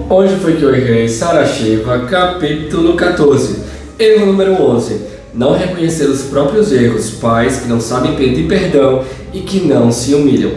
Hoje foi que eu errei. Sara Shiva, capítulo 14. Erro número 11. Não reconhecer os próprios erros. Pais que não sabem pedir perdão e que não se humilham.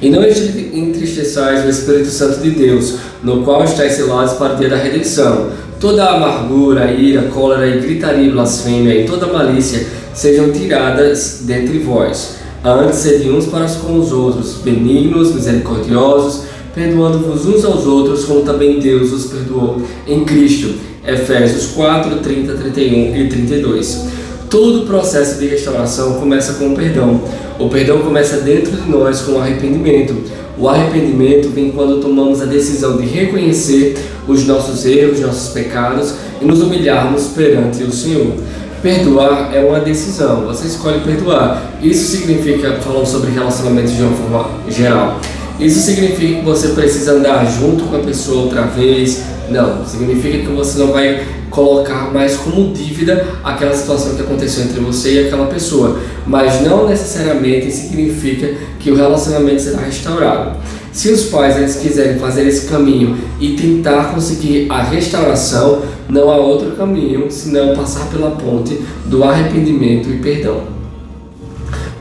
E não entristeçais o Espírito Santo de Deus, no qual estáis selados para o dia da redenção. Toda a amargura, ira, cólera e gritaria, blasfêmia e toda malícia sejam tiradas dentre vós. Antes sede uns para com os outros, benignos, misericordiosos, perdoando-vos uns aos outros, como também Deus os perdoou em Cristo. Efésios 4, 30, 31 e 32. Todo o processo de restauração começa com o perdão. O perdão começa dentro de nós com o arrependimento. O arrependimento vem quando tomamos a decisão de reconhecer os nossos erros, nossos pecados e nos humilharmos perante o Senhor. Perdoar é uma decisão, você escolhe perdoar. Isso significa, falando sobre relacionamentos de uma forma geral, isso significa que você precisa andar junto com a pessoa outra vez? Não, significa que você não vai colocar mais como dívida aquela situação que aconteceu entre você e aquela pessoa, mas não necessariamente significa que o relacionamento será restaurado. Se os pais eles quiserem fazer esse caminho e tentar conseguir a restauração, não há outro caminho senão passar pela ponte do arrependimento e perdão.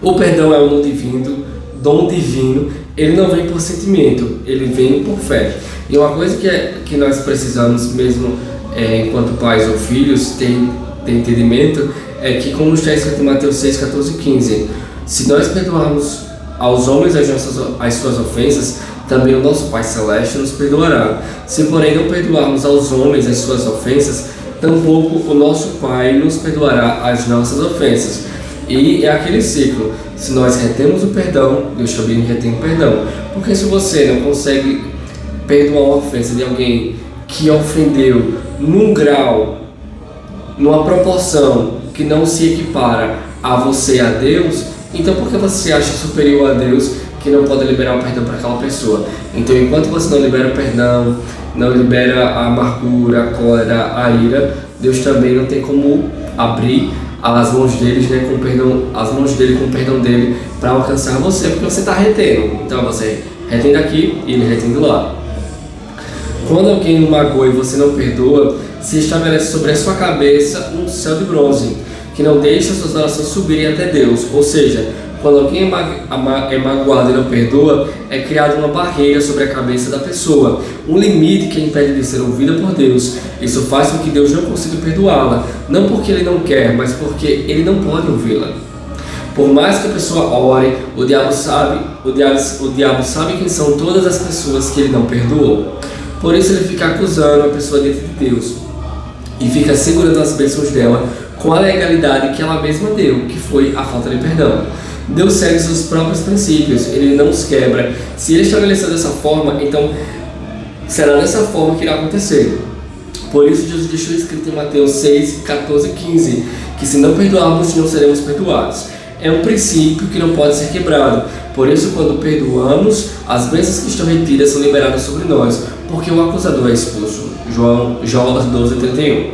O perdão é um dom divino, ele não vem por sentimento, ele vem por fé. E uma coisa que nós precisamos mesmo, enquanto pais ou filhos, ter entendimento, é que, como está escrito em Mateus 6, 14 e 15, se nós perdoarmos aos homens as suas ofensas, também o nosso Pai Celeste nos perdoará. Se, porém, não perdoarmos aos homens as suas ofensas, tampouco o nosso Pai nos perdoará as nossas ofensas. E é aquele ciclo. Se nós retemos o perdão, Deus também retém o perdão. Porque se você não consegue perdoar uma ofensa de alguém que ofendeu num grau, numa proporção que não se equipara a você e a Deus, então por que você acha superior a Deus que não pode liberar o perdão para aquela pessoa? Então, enquanto você não libera o perdão, não libera a amargura, a cólera, a ira, Deus também não tem como abrir as mãos deles, com o perdão, as mãos dele com o perdão dele para alcançar você, porque você está retendo. Então você retém daqui e ele retém do lá. Quando alguém o magoa e você não perdoa, se estabelece sobre a sua cabeça um céu de bronze, que não deixa suas orações subirem até Deus. Ou seja, quando alguém é magoado e não perdoa, é criada uma barreira sobre a cabeça da pessoa, um limite que impede de ser ouvida por Deus. Isso faz com que Deus não consiga perdoá-la, não porque Ele não quer, mas porque Ele não pode ouvi-la. Por mais que a pessoa ore, o diabo sabe quem são todas as pessoas que ele não perdoou. Por isso ele fica acusando a pessoa dentro de Deus e fica segurando as bênçãos dela com a legalidade que ela mesma deu, que foi a falta de perdão. Deus segue seus próprios princípios, ele não os quebra. Se ele estabeleceu dessa forma, então será dessa forma que irá acontecer. Por isso Jesus deixou escrito em Mateus 6, 14 e 15, que se não perdoarmos, não seremos perdoados. É um princípio que não pode ser quebrado. Por isso, quando perdoamos, as bênçãos que estão retidas são liberadas sobre nós, porque o acusador é expulso. João 12, 31.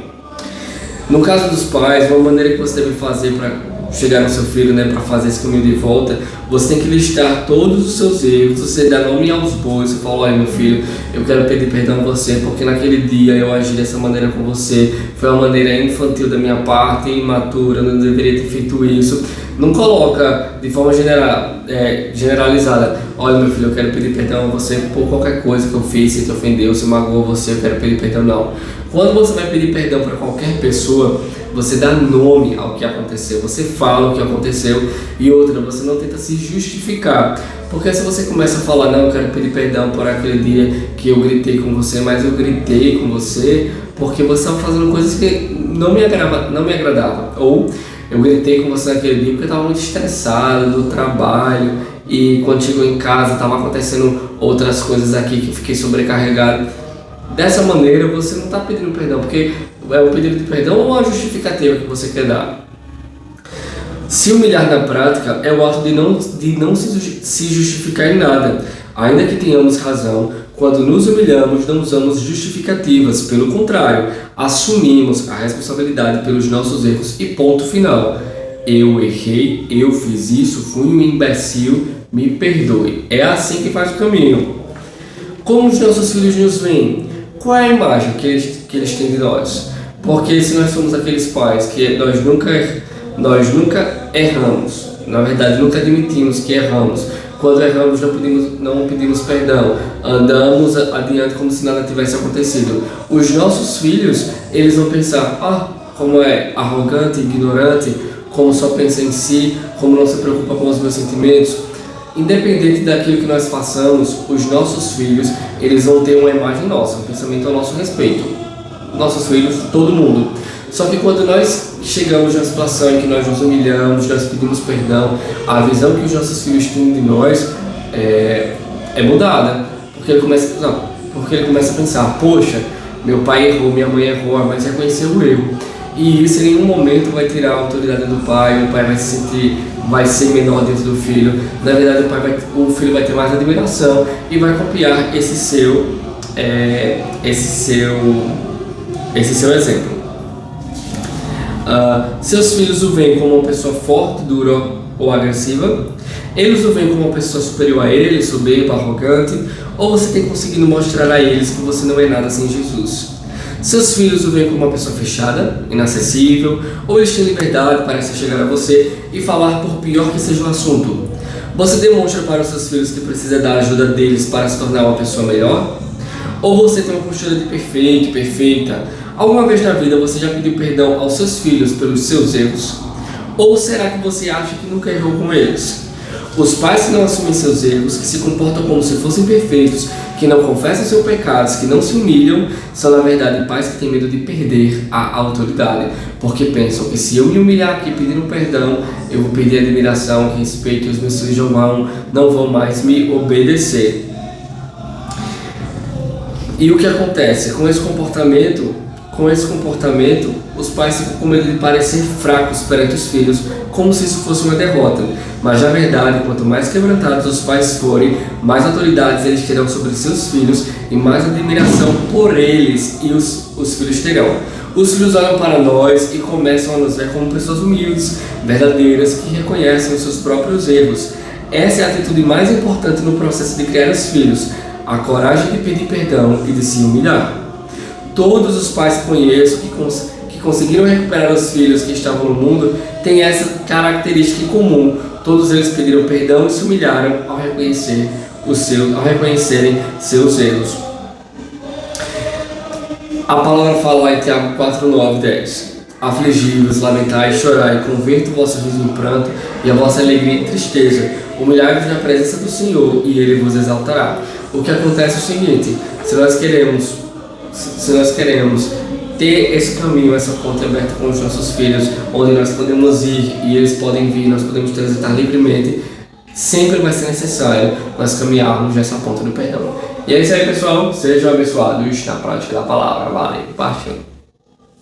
No caso dos pais, uma maneira que você deve fazer para chegar no seu filho, para fazer esse caminho de volta, você tem que listar todos os seus erros, você dá nome aos bois, você fala: olha, meu filho, eu quero pedir perdão a você, porque naquele dia eu agi dessa maneira com você, foi uma maneira infantil da minha parte, imatura, não deveria ter feito isso. Não coloca de forma generalizada: olha, meu filho, eu quero pedir perdão a você por qualquer coisa que eu fiz, se te ofendeu, se magoou você, eu quero pedir perdão. Não. Quando você vai pedir perdão para qualquer pessoa, você dá nome ao que aconteceu, você fala o que aconteceu. E outra, você não tenta se justificar, porque se você começa a falar: não, eu quero pedir perdão por aquele dia que eu gritei com você, mas eu gritei com você porque você estava fazendo coisas que não me agradavam, ou eu gritei com você naquele dia porque eu estava muito estressado do trabalho e quando chegou em casa estava acontecendo outras coisas aqui que eu fiquei sobrecarregado. Dessa maneira você não está pedindo perdão, porque é um pedido de perdão ou uma justificativa que você quer dar. Se humilhar na prática é o ato de não se justificar em nada. Ainda que tenhamos razão, quando nos humilhamos não usamos justificativas, pelo contrário, assumimos a responsabilidade pelos nossos erros e ponto final. Eu errei, eu fiz isso, fui um imbecil, me perdoe. É assim que faz o caminho. Como os nossos filhos nos veem? Qual é a imagem que eles têm de nós? Porque se nós somos aqueles pais que nós nunca erramos, na verdade nunca admitimos que erramos, quando erramos não pedimos perdão, andamos adiante como se nada tivesse acontecido, os nossos filhos, eles vão pensar, como é arrogante, ignorante, como só pensa em si, como não se preocupa com os meus sentimentos. Independente daquilo que nós façamos, os nossos filhos, eles vão ter uma imagem nossa, um pensamento ao nosso respeito. Nossos filhos, todo mundo. Só que quando nós chegamos numa situação em que nós nos humilhamos, nós pedimos perdão, a visão que os nossos filhos têm de nós é mudada. Porque ele começa a pensar, poxa, meu pai errou, minha mãe errou, mas reconheceu o erro. E isso em nenhum momento vai tirar a autoridade do pai, o pai vai ser menor dentro do filho. Na verdade, o filho vai ter mais admiração e vai copiar esse seu exemplo. Seus filhos o veem como uma pessoa forte, dura ou agressiva? Eles o veem como uma pessoa superior a ele, soberba, arrogante? Ou você tem conseguido mostrar a eles que você não é nada sem Jesus? Seus filhos o veem como uma pessoa fechada, inacessível, ou eles têm liberdade para se chegar a você e falar por pior que seja o assunto? Você demonstra para os seus filhos que precisa da ajuda deles para se tornar uma pessoa melhor? Ou você tem uma postura de perfeito, perfeita? Alguma vez na vida você já pediu perdão aos seus filhos pelos seus erros? Ou será que você acha que nunca errou com eles? Os pais que não assumem seus erros, que se comportam como se fossem perfeitos, que não confessam seus pecados, que não se humilham, são na verdade pais que têm medo de perder a autoridade, porque pensam que se eu me humilhar aqui pedindo perdão, eu vou perder a admiração, respeito, e os meus filhos não vão mais me obedecer. E o que acontece? Com esse comportamento, os pais ficam com medo de parecer fracos perante os filhos, como se isso fosse uma derrota. Mas na verdade, quanto mais quebrantados os pais forem, mais autoridades eles terão sobre seus filhos e mais admiração por eles e os filhos terão. Os filhos olham para nós e começam a nos ver como pessoas humildes, verdadeiras, que reconhecem os seus próprios erros. Essa é a atitude mais importante no processo de criar os filhos, a coragem de pedir perdão e de se humilhar. Todos os pais que conheço que conseguiram recuperar os filhos que estavam no mundo têm essa característica em comum. Todos eles pediram perdão e se humilharam ao reconhecerem seus erros. A palavra fala lá em Tiago 4, 9, 10. Afligi-vos, lamentai, chorai, converto o vosso riso em pranto e a vossa alegria em tristeza. Humilhai-vos na presença do Senhor e Ele vos exaltará. O que acontece é o seguinte, se nós queremos ter esse caminho, essa ponte aberta com os nossos filhos, onde nós podemos ir e eles podem vir, nós podemos transitar livremente, sempre vai ser necessário nós caminharmos nessa ponta do perdão. E é isso aí, pessoal. Sejam abençoados na prática da palavra. Valeu, partiu.